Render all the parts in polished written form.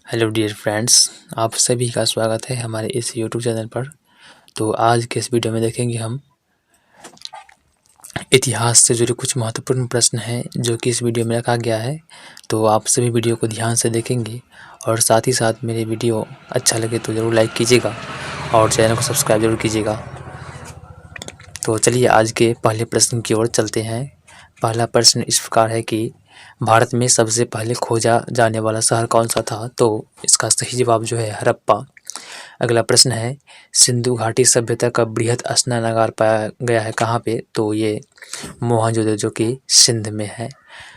Hello dear friends, आप सभी का स्वागत है हमारे इस यूट्यूब चैनल पर। तो आज के इस वीडियो में देखेंगे हम इतिहास से जुड़े कुछ महत्वपूर्ण प्रश्न हैं जो कि इस वीडियो में रखा गया है। तो आप सभी वीडियो को ध्यान से देखेंगे और साथ ही साथ मेरे वीडियो अच्छा लगे तो ज़रूर लाइक कीजिएगा और चैनल को सब्सक्राइब जरूर कीजिएगा। तो चलिए आज के पहले प्रश्न की ओर चलते हैं। पहला प्रश्न इस प्रकार है कि भारत में सबसे पहले खोजा जाने वाला शहर कौन सा था? तो इसका सही जवाब जो है हड़प्पा। अगला प्रश्न है, सिंधु घाटी सभ्यता का बृहद स्नानागार पाया गया है कहाँ पे? तो ये मोहनजोदड़ो जो कि सिंध में है।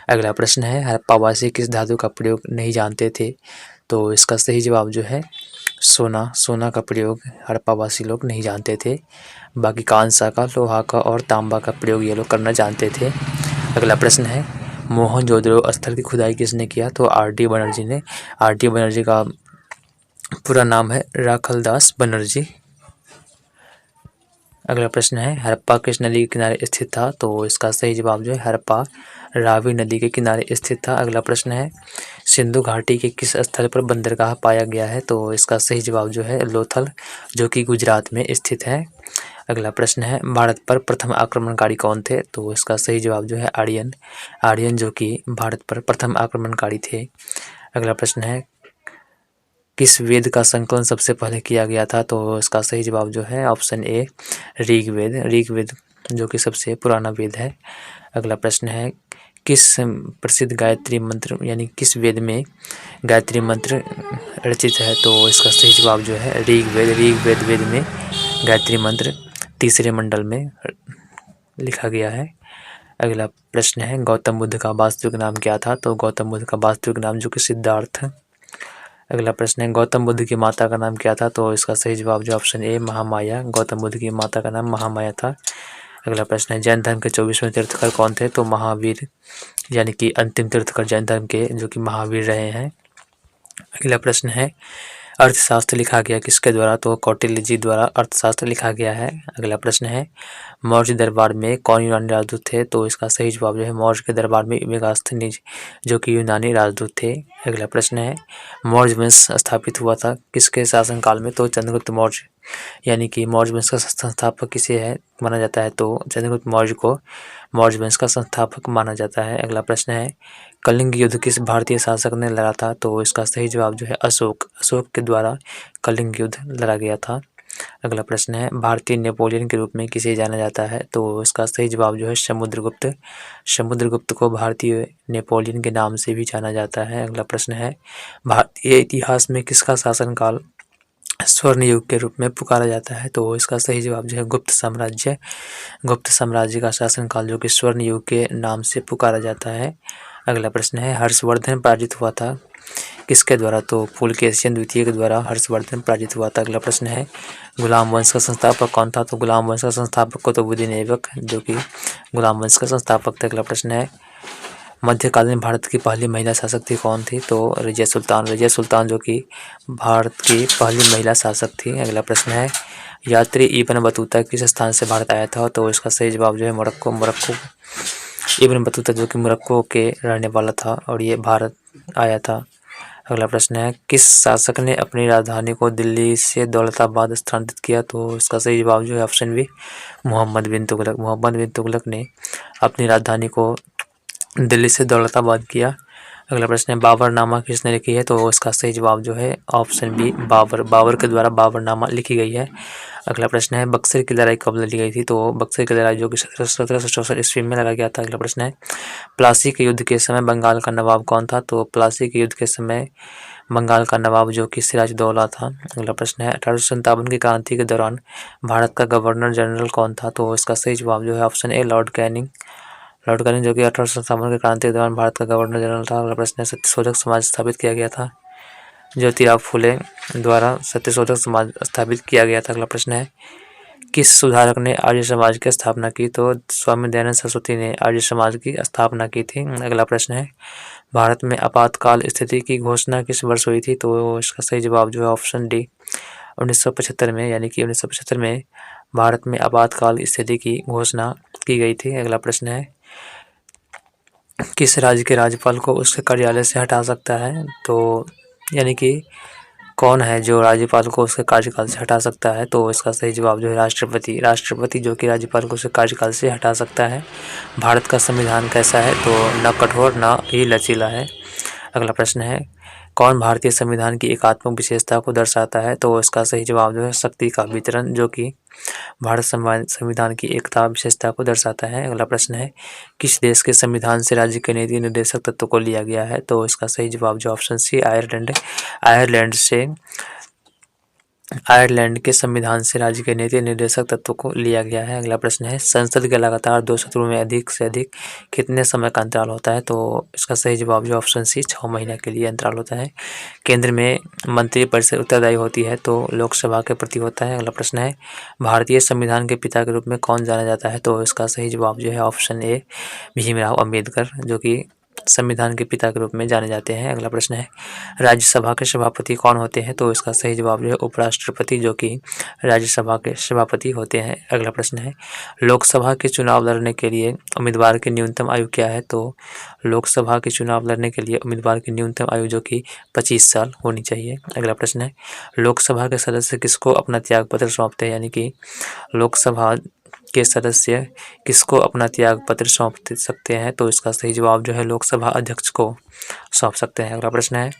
अगला प्रश्न है, हड़प्पावासी किस धातु का प्रयोग नहीं जानते थे? तो इसका सही जवाब जो है सोना। सोना का प्रयोग हड़प्पावासी लोग नहीं जानते थे। बाकी कांसा का, लोहा का और तांबा का प्रयोग ये लोग करना जानते थे। अगला प्रश्न है, मोहनजोदड़ो स्थल की खुदाई किसने किया? तो R.D. बनर्जी ने। R.D. बनर्जी का पूरा नाम है राखलदास बनर्जी। अगला प्रश्न है, हड़प्पा किस नदी के किनारे स्थित था? तो इसका सही जवाब जो है हड़प्पा रावी नदी के किनारे स्थित था। अगला प्रश्न है, सिंधु घाटी के किस स्थल पर बंदरगाह पाया गया है? तो इसका सही जवाब जो है लोथल जो कि गुजरात में स्थित है। अगला प्रश्न है, भारत पर प्रथम आक्रमणकारी कौन थे? तो इसका सही जवाब जो है आर्यन। आर्यन जो कि भारत पर प्रथम आक्रमणकारी थे। अगला प्रश्न है, किस वेद का संकलन सबसे पहले किया गया था? तो इसका सही जवाब जो है ऑप्शन ए ऋग्वेद। ऋग्वेद जो कि सबसे पुराना वेद है। अगला प्रश्न है, किस प्रसिद्ध गायत्री मंत्र यानी किस वेद में गायत्री मंत्र रचित है? तो इसका सही जवाब जो है ऋग्वेद। ऋग्वेद वेद में गायत्री मंत्र तीसरे मंडल में लिखा गया है। अगला प्रश्न है, गौतम बुद्ध का वास्तविक नाम क्या था? तो गौतम बुद्ध का वास्तविक नाम जो कि सिद्धार्थ। अगला प्रश्न है, गौतम बुद्ध की माता का नाम क्या था? तो इसका सही जवाब जो ऑप्शन ए महामाया। गौतम बुद्ध की माता का नाम महामाया था। अगला प्रश्न है, जैन धर्म के 24वें तीर्थकर कौन थे? तो महावीर यानी कि अंतिम तीर्थकर जैन धर्म के जो कि महावीर रहे हैं। अगला प्रश्न है, अर्थशास्त्र लिखा गया किसके द्वारा? तो कौटिल्य जी द्वारा अर्थशास्त्र लिखा गया है। अगला प्रश्न है, मौर्य दरबार में कौन यूनानी राजदूत थे? तो इसका सही जवाब जो है मौर्य के दरबार में मेगास्थनीज जो कि यूनानी राजदूत थे। अगला प्रश्न है, मौर्य वंश स्थापित हुआ था किसके शासनकाल में? तो चंद्रगुप्त मौर्य यानी कि मौर्य वंश का संस्थापक किसे है माना जाता है? तो चंद्रगुप्त मौर्य को मौर्य वंश का संस्थापक माना जाता है। अगला प्रश्न है, कलिंग युद्ध किस भारतीय शासक ने लड़ा था? तो इसका सही जवाब जो है अशोक। अशोक के द्वारा कलिंग युद्ध लड़ा गया था। अगला प्रश्न है, भारतीय नेपोलियन के रूप में किसे जाना जाता है? तो इसका सही जवाब जो है समुद्रगुप्त। समुद्रगुप्त को भारतीय नेपोलियन के नाम से भी जाना जाता है। अगला प्रश्न है, भारतीय इतिहास में किसका शासनकाल स्वर्ण युग के रूप में पुकारा जाता है? तो इसका सही जवाब जो है गुप्त साम्राज्य। गुप्त साम्राज्य का शासनकाल जो कि स्वर्ण युग के नाम से पुकारा जाता है। अगला प्रश्न है, हर्षवर्धन पराजित हुआ था किसके द्वारा? तो पुलकेशिन द्वितीय के द्वारा हर्षवर्धन पराजित हुआ था। अगला प्रश्न है, गुलाम वंश का संस्थापक कौन था? तो गुलाम वंश का संस्थापक को तो बुद्धिन ऐबक जो कि गुलाम वंश का संस्थापक था। अगला प्रश्न है, मध्यकालीन भारत की पहली महिला शासक थी कौन थी? तो रजिया सुल्तान। रजिया सुल्तान जो कि भारत की पहली महिला शासक थी। अगला प्रश्न है, यात्री इब्न बतूता किस स्थान से भारत आया था? तो इसका सही जवाब जो है मोरक्को। मोरक्को इब्न बतूता जो कि मोरक्को के रहने वाला था और ये भारत आया था। अगला प्रश्न है, किस शासक ने अपनी राजधानी को दिल्ली से दौलताबाद स्थानांतरित किया? तो इसका सही जवाब जो है ऑप्शन बी मोहम्मद बिन तुगलक। मोहम्मद बिन तुगलक ने अपनी राजधानी को दिल्ली से दौलताबाद किया। अगला प्रश्न है, बाबरनामा किसने लिखी है? तो इसका सही जवाब जो है ऑप्शन बी बाबर। बाबर के द्वारा बाबरनामा लिखी गई है। अगला प्रश्न है, बक्सर की लड़ाई कब लड़ी गई थी? तो बक्सर की लड़ाई जो कि 1764 ईस्वी में लड़ा गया था। अगला प्रश्न है, प्लासी के युद्ध के समय बंगाल का नवाब कौन था? तो प्लासी के युद्ध के समय बंगाल का नवाब जो कि सिराजदौला था। अगला प्रश्न है, 1857 की क्रांति के दौरान भारत का गवर्नर जनरल कौन था? तो इसका सही जवाब जो है option A Lord Canning. Lord Canning जो कि 1857 की क्रांति के दौरान भारत का गवर्नर जनरल था। अगला प्रश्न है, सत्यशोधक समाज स्थापित किया गया था। ज्योतिराव फुले द्वारा सत्यशोधक समाज स्थापित किया गया था। अगला प्रश्न है, किस सुधारक ने आर्य समाज की स्थापना की? तो स्वामी दयानंद सरस्वती ने आर्य समाज की स्थापना की थी। अगला प्रश्न है, भारत में आपातकाल स्थिति की घोषणा किस वर्ष हुई थी? तो इसका सही जवाब जो है ऑप्शन डी 1975 में, यानी कि 1975 में भारत में आपातकाल स्थिति की घोषणा की गई थी। अगला प्रश्न है, किस राज्य के राज्यपाल को उसके कार्यालय से हटा सकता है? तो यानी कि कौन है जो राज्यपाल को उसके कार्यकाल से हटा सकता है? तो इसका सही जवाब जो है राष्ट्रपति। राष्ट्रपति जो कि राज्यपाल को उसके कार्यकाल से हटा सकता है। भारत का संविधान कैसा है? तो न कठोर न ही लचीला है। अगला प्रश्न है, कौन भारतीय संविधान की एकात्मक विशेषता को दर्शाता है? तो इसका सही जवाब जो है शक्ति का वितरण, जो कि भारत संविधान की एकता विशेषता को दर्शाता है। अगला प्रश्न है, किस देश के संविधान से राज्य के नीति निर्देशक तत्व को लिया गया है? तो इसका सही जवाब जो ऑप्शन सी आयरलैंड आयरलैंड के संविधान से राज्य के नीति निर्देशक तत्व को लिया गया है। अगला प्रश्न है, संसद के लगातार 2 सत्रों में अधिक से अधिक कितने समय का अंतराल होता है? तो इसका सही जवाब जो ऑप्शन सी 6 महीने के लिए अंतराल होता है। केंद्र में मंत्रिपरिषद उत्तरदायी होती है तो लोकसभा के प्रति होता है। अगला प्रश्न है, भारतीय संविधान के पिता के रूप में कौन जाना जाता है? तो इसका सही जवाब जो है ऑप्शन ए भीमराव अम्बेडकर, जो कि संविधान के पिता के रूप में जाने जाते हैं। अगला प्रश्न है, राज्यसभा के सभापति कौन होते हैं? तो इसका सही जवाब जो है उपराष्ट्रपति, जो कि राज्यसभा के सभापति होते हैं। अगला प्रश्न है, लोकसभा के चुनाव लड़ने के लिए उम्मीदवार की न्यूनतम आयु क्या है? तो लोकसभा के चुनाव लड़ने के लिए उम्मीदवार की न्यूनतम आयु जो कि 25 साल होनी चाहिए। अगला प्रश्न है, लोकसभा के सदस्य किसको अपना त्यागपत्र सौंपते हैं? यानी कि लोकसभा के सदस्य किसको अपना त्यागपत्र सौंप सकते हैं? तो इसका सही जवाब जो है लोकसभा अध्यक्ष को सौंप सकते हैं। अगला प्रश्न है,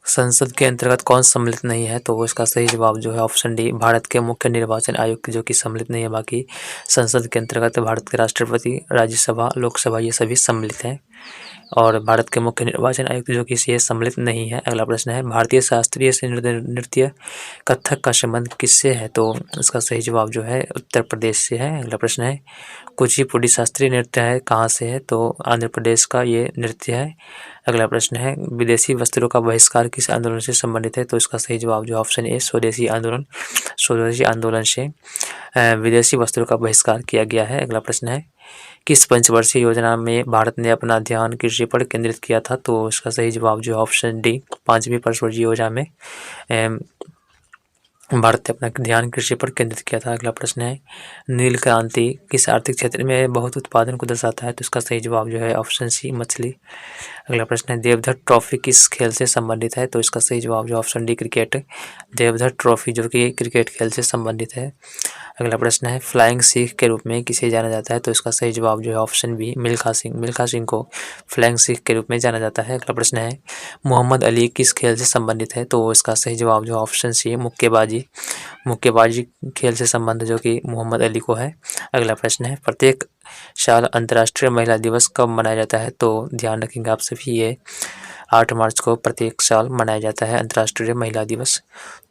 संसद के अंतर्गत कौन सम्मिलित नहीं है? तो इसका सही जवाब जो है ऑप्शन डी भारत के मुख्य निर्वाचन आयुक्त, जो कि सम्मिलित नहीं है। बाकी संसद के अंतर्गत भारत के राष्ट्रपति, राज्यसभा, लोकसभा ये सभी सम्मिलित हैं और भारत के मुख्य निर्वाचन आयुक्त जो कि ये सम्मिलित नहीं है। अगला प्रश्न है, भारतीय शास्त्रीय से नृत्य कथक का संबंध किससे है? तो इसका सही जवाब जो है उत्तर प्रदेश से है। अगला प्रश्न है, कुचिपुड़ी शास्त्रीय नृत्य है कहाँ से है? तो आंध्र प्रदेश का ये नृत्य है। अगला प्रश्न है, विदेशी वस्त्रों का बहिष्कार किस आंदोलन से संबंधित है? तो इसका सही जवाब जो ऑप्शन ए स्वदेशी आंदोलन से विदेशी वस्त्रों का बहिष्कार किया गया है। अगला प्रश्न है, किस पंचवर्षीय योजना में भारत ने अपना ध्यान कृषि पर केंद्रित किया था? तो इसका सही जवाब जो ऑप्शन डी 5वीं पंचवर्षीय योजना में भारत ने अपना ध्यान कृषि पर केंद्रित किया था। अगला प्रश्न है, नील क्रांति किस आर्थिक क्षेत्र में बहुत उत्पादन को दर्शाता है? तो इसका सही जवाब जो है ऑप्शन सी मछली। अगला प्रश्न है, देवधर ट्रॉफी किस खेल से संबंधित है? तो इसका सही जवाब जो option D cricket. Deodhar trophy जो कि क्रिकेट खेल से संबंधित है। अगला प्रश्न है, फ्लाइंग सिख के रूप में किसे जाना जाता है? तो इसका सही जवाब जो है ऑप्शन बी मिल्खा सिंह। मिल्खा सिंह को फ्लाइंग सिख के रूप में जाना जाता है। अगला प्रश्न है, मोहम्मद अली किस खेल से संबंधित है? तो इसका सही जवाब जो ऑप्शन सी मुक्केबाजी खेल से संबंध जो कि मोहम्मद अली को है। अगला प्रश्न है, प्रत्येक साल अंतर्राष्ट्रीय महिला दिवस कब मनाया जाता है? तो ध्यान रखेंगे आप सभी, ये 8 मार्च को प्रत्येक साल मनाया जाता है अंतर्राष्ट्रीय महिला दिवस।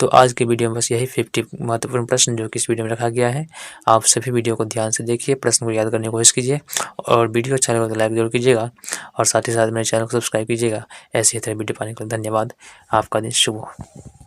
तो आज की वीडियो में बस यही 50 महत्वपूर्ण प्रश्न जो कि इस वीडियो में रखा गया है। आप सभी वीडियो को ध्यान से देखिए, प्रश्न को याद करने की कोशिश कीजिए और वीडियो अच्छा लगे तो लाइक जरूर कीजिएगा और साथ ही साथ मेरे चैनल को सब्सक्राइब कीजिएगा। ऐसे ही तरह वीडियो पाने के लिए धन्यवाद। आपका दिन शुभ हो।